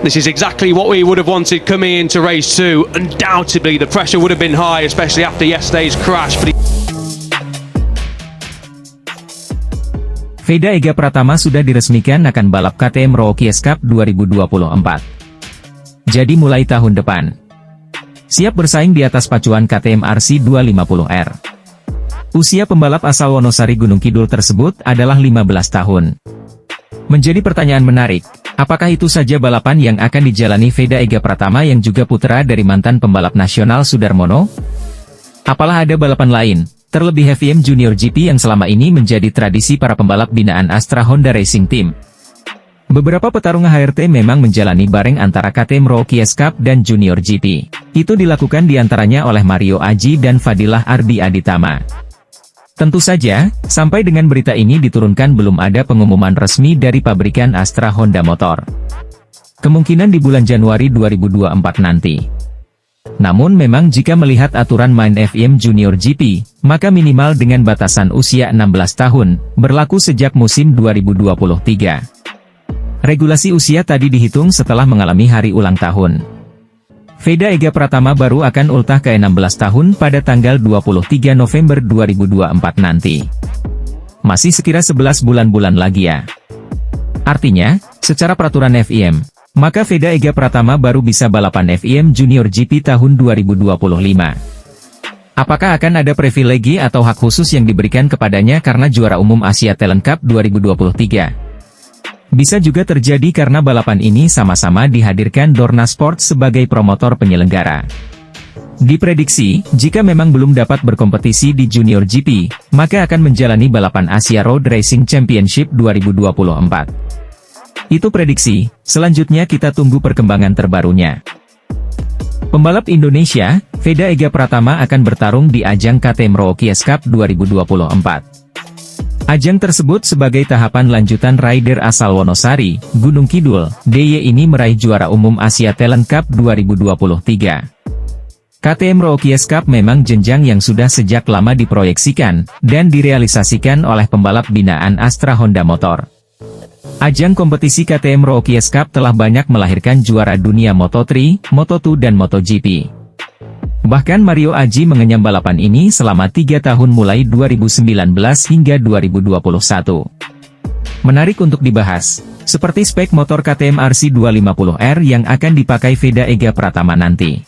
This is exactly what we would have wanted coming into race 2. Undoubtedly, the pressure would have been high, especially after yesterday's crash. Veda Ega Pratama sudah diresmikan akan balap KTM Rookies Cup 2024. Jadi mulai tahun depan, siap bersaing di atas pacuan KTM RC 250R. Usia pembalap asal Wonosari Gunung Kidul tersebut adalah 15 tahun. Menjadi pertanyaan menarik, apakah itu saja balapan yang akan dijalani Veda Ega Pratama yang juga putra dari mantan pembalap nasional Sudarmono? Apalah ada balapan lain, terlebih HVM Junior GP yang selama ini menjadi tradisi para pembalap binaan Astra Honda Racing Team. Beberapa petarung HRT memang menjalani bareng antara KTM Rookies Cup dan Junior GP. Itu dilakukan diantaranya oleh Mario Aji dan Fadilah Ardi Aditama. Tentu saja, sampai dengan berita ini diturunkan belum ada pengumuman resmi dari pabrikan Astra Honda Motor. Kemungkinan di bulan Januari 2024 nanti. Namun memang jika melihat aturan main FIM Junior GP, maka minimal dengan batasan usia 16 tahun, berlaku sejak musim 2023. Regulasi usia tadi dihitung setelah mengalami hari ulang tahun. Veda Ega Pratama baru akan ultah ke 16 tahun pada tanggal 23 November 2024 nanti. Masih sekira 11 bulan-bulan lagi ya. Artinya, secara peraturan FIM, maka Veda Ega Pratama baru bisa balapan FIM Junior GP tahun 2025. Apakah akan ada privilegi atau hak khusus yang diberikan kepadanya karena juara umum Asia Talent Cup 2023? Bisa juga terjadi karena balapan ini sama-sama dihadirkan Dorna Sport sebagai promotor penyelenggara. Diprediksi, jika memang belum dapat berkompetisi di Junior GP, maka akan menjalani balapan Asia Road Racing Championship 2024. Itu prediksi, selanjutnya kita tunggu perkembangan terbarunya. Pembalap Indonesia, Veda Ega Pratama akan bertarung di ajang KTM Rookies Cup 2024. Ajang tersebut sebagai tahapan lanjutan rider asal Wonosari, Gunung Kidul, DIY ini meraih juara umum Asia Talent Cup 2023. KTM Rookies Cup memang jenjang yang sudah sejak lama diproyeksikan, dan direalisasikan oleh pembalap binaan Astra Honda Motor. Ajang kompetisi KTM Rookies Cup telah banyak melahirkan juara dunia Moto3, Moto2 dan MotoGP. Bahkan Mario Aji mengenyam balapan ini selama 3 tahun mulai 2019 hingga 2021. Menarik untuk dibahas, seperti spek motor KTM RC 250R yang akan dipakai Veda Ega Pratama nanti.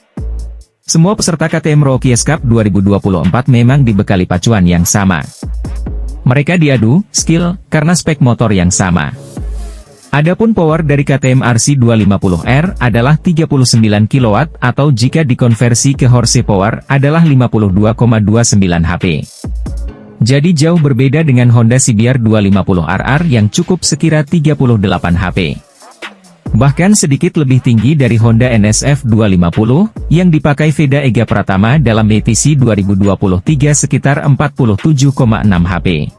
Semua peserta KTM Rookies Cup 2024 memang dibekali pacuan yang sama. Mereka diadu skill karena spek motor yang sama. Adapun power dari KTM RC 250R adalah 39 kW atau jika dikonversi ke horsepower adalah 52,29 HP. Jadi jauh berbeda dengan Honda CBR 250RR yang cukup sekira 38 HP. Bahkan sedikit lebih tinggi dari Honda NSF 250 yang dipakai Veda Ega Pratama dalam ATC 2023 sekitar 47,6 HP.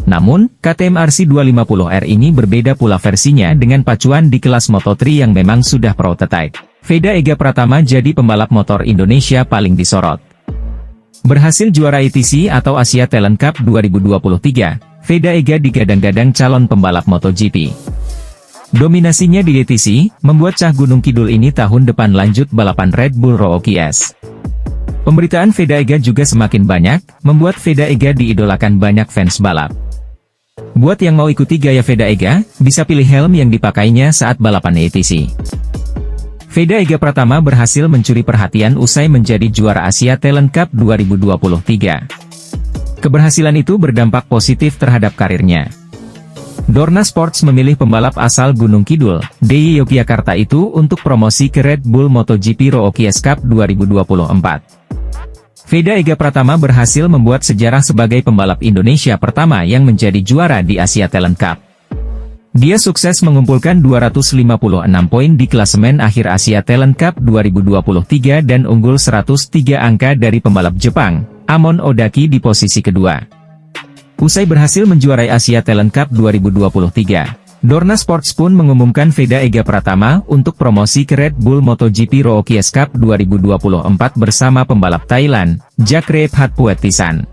Namun, KTM RC 250R ini berbeda pula versinya dengan pacuan di kelas Moto3 yang memang sudah prototype. Veda Ega Pratama jadi pembalap motor Indonesia paling disorot. Berhasil juara ATC atau Asia Talent Cup 2023, Veda Ega digadang-gadang calon pembalap MotoGP. Dominasinya di ATC, membuat Cah Gunung Kidul ini tahun depan lanjut balapan Red Bull Rookies. Pemberitaan Veda Ega juga semakin banyak, membuat Veda Ega diidolakan banyak fans balap. Buat yang mau ikuti gaya Veda Ega, bisa pilih helm yang dipakainya saat balapan ATC. Veda Ega Pratama berhasil mencuri perhatian usai menjadi juara Asia Talent Cup 2023. Keberhasilan itu berdampak positif terhadap karirnya. Dorna Sports memilih pembalap asal Gunung Kidul, DIY Yogyakarta itu untuk promosi ke Red Bull MotoGP Rookies Cup 2024. Veda Ega Pratama berhasil membuat sejarah sebagai pembalap Indonesia pertama yang menjadi juara di Asia Talent Cup. Dia sukses mengumpulkan 256 poin di klasemen akhir Asia Talent Cup 2023 dan unggul 103 angka dari pembalap Jepang, Amon Odaki di posisi kedua. Usai berhasil menjuarai Asia Talent Cup 2023, Dorna Sports pun mengumumkan Veda Ega Pratama untuk promosi ke Red Bull MotoGP Rookies Cup 2024 bersama pembalap Thailand, Jakrep Hatpuetisan.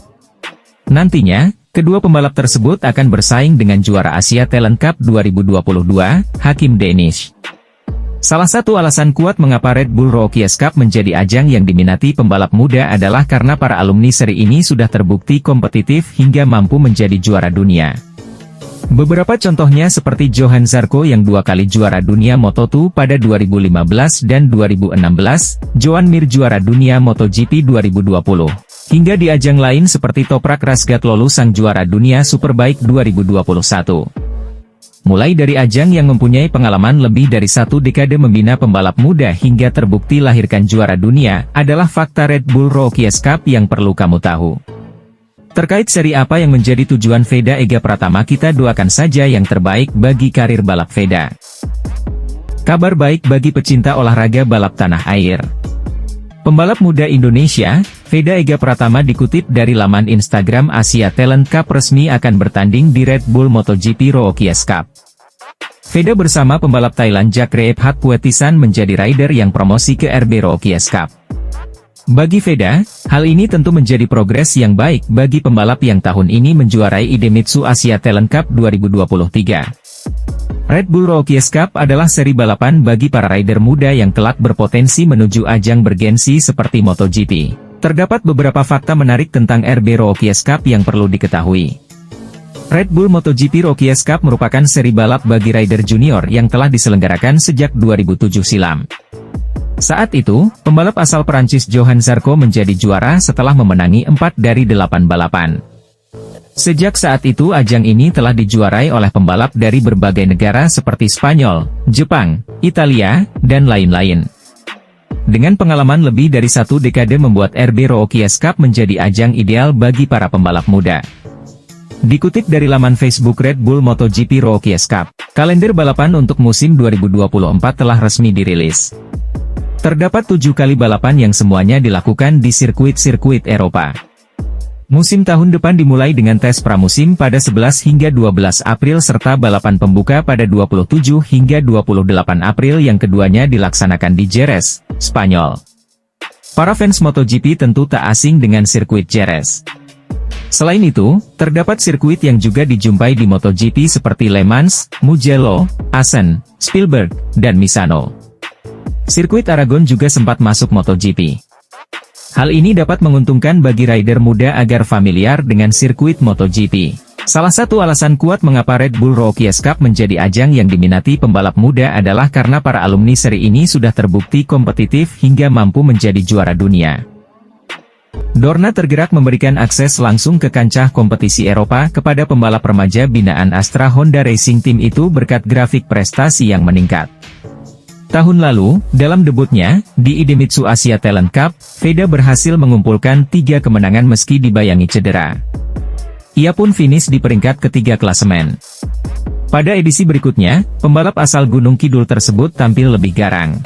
Nantinya, kedua pembalap tersebut akan bersaing dengan juara Asia Talent Cup 2022, Hakim Danish. Salah satu alasan kuat mengapa Red Bull Rookies Cup menjadi ajang yang diminati pembalap muda adalah karena para alumni seri ini sudah terbukti kompetitif hingga mampu menjadi juara dunia. Beberapa contohnya seperti Johann Zarco yang 2 kali juara dunia Moto2 pada 2015 dan 2016, Joan Mir juara dunia MotoGP 2020, hingga di ajang lain seperti Toprak Razgatlioglu sang juara dunia Superbike 2021. Mulai dari ajang yang mempunyai pengalaman lebih dari 1 dekade membina pembalap muda hingga terbukti lahirkan juara dunia, adalah fakta Red Bull Rookies Cup yang perlu kamu tahu. Terkait seri apa yang menjadi tujuan Veda Ega Pratama, kita doakan saja yang terbaik bagi karir balap Veda. Kabar baik bagi pecinta olahraga balap tanah air. Pembalap muda Indonesia, Veda Ega Pratama dikutip dari laman Instagram Asia Talent Cup resmi akan bertanding di Red Bull MotoGP Rookies Cup. Veda bersama pembalap Thailand Jack Reep Hatpuetisan menjadi rider yang promosi ke RB Rookies Cup. Bagi Veda, hal ini tentu menjadi progres yang baik bagi pembalap yang tahun ini menjuarai Idemitsu Asia Talent Cup 2023. Red Bull Rookies Cup adalah seri balapan bagi para rider muda yang kelak berpotensi menuju ajang bergensi seperti MotoGP. Terdapat beberapa fakta menarik tentang RB Rookies Cup yang perlu diketahui. Red Bull MotoGP Rookies Cup merupakan seri balap bagi rider junior yang telah diselenggarakan sejak 2007 silam. Saat itu, pembalap asal Perancis Johann Zarco menjadi juara setelah memenangi 4 dari 8 balapan. Sejak saat itu ajang ini telah dijuarai oleh pembalap dari berbagai negara seperti Spanyol, Jepang, Italia, dan lain-lain. Dengan pengalaman lebih dari 1 dekade membuat RB Rookies Cup menjadi ajang ideal bagi para pembalap muda. Dikutip dari laman Facebook Red Bull MotoGP Rookies Cup, kalender balapan untuk musim 2024 telah resmi dirilis. Terdapat 7 kali balapan yang semuanya dilakukan di sirkuit-sirkuit Eropa. Musim tahun depan dimulai dengan tes pramusim pada 11 hingga 12 April serta balapan pembuka pada 27 hingga 28 April yang keduanya dilaksanakan di Jerez, Spanyol. Para fans MotoGP tentu tak asing dengan sirkuit Jerez. Selain itu, terdapat sirkuit yang juga dijumpai di MotoGP seperti Le Mans, Mugello, Assen, Spielberg, dan Misano. Sirkuit Aragon juga sempat masuk MotoGP. Hal ini dapat menguntungkan bagi rider muda agar familiar dengan sirkuit MotoGP. Salah satu alasan kuat mengapa Red Bull Rookies Cup menjadi ajang yang diminati pembalap muda adalah karena para alumni seri ini sudah terbukti kompetitif hingga mampu menjadi juara dunia. Dorna tergerak memberikan akses langsung ke kancah kompetisi Eropa kepada pembalap remaja binaan Astra Honda Racing Team itu berkat grafik prestasi yang meningkat. Tahun lalu, dalam debutnya, di Idemitsu Asia Talent Cup, Veda berhasil mengumpulkan 3 kemenangan meski dibayangi cedera. Ia pun finish di peringkat ketiga klasemen. Pada edisi berikutnya, pembalap asal Gunung Kidul tersebut tampil lebih garang.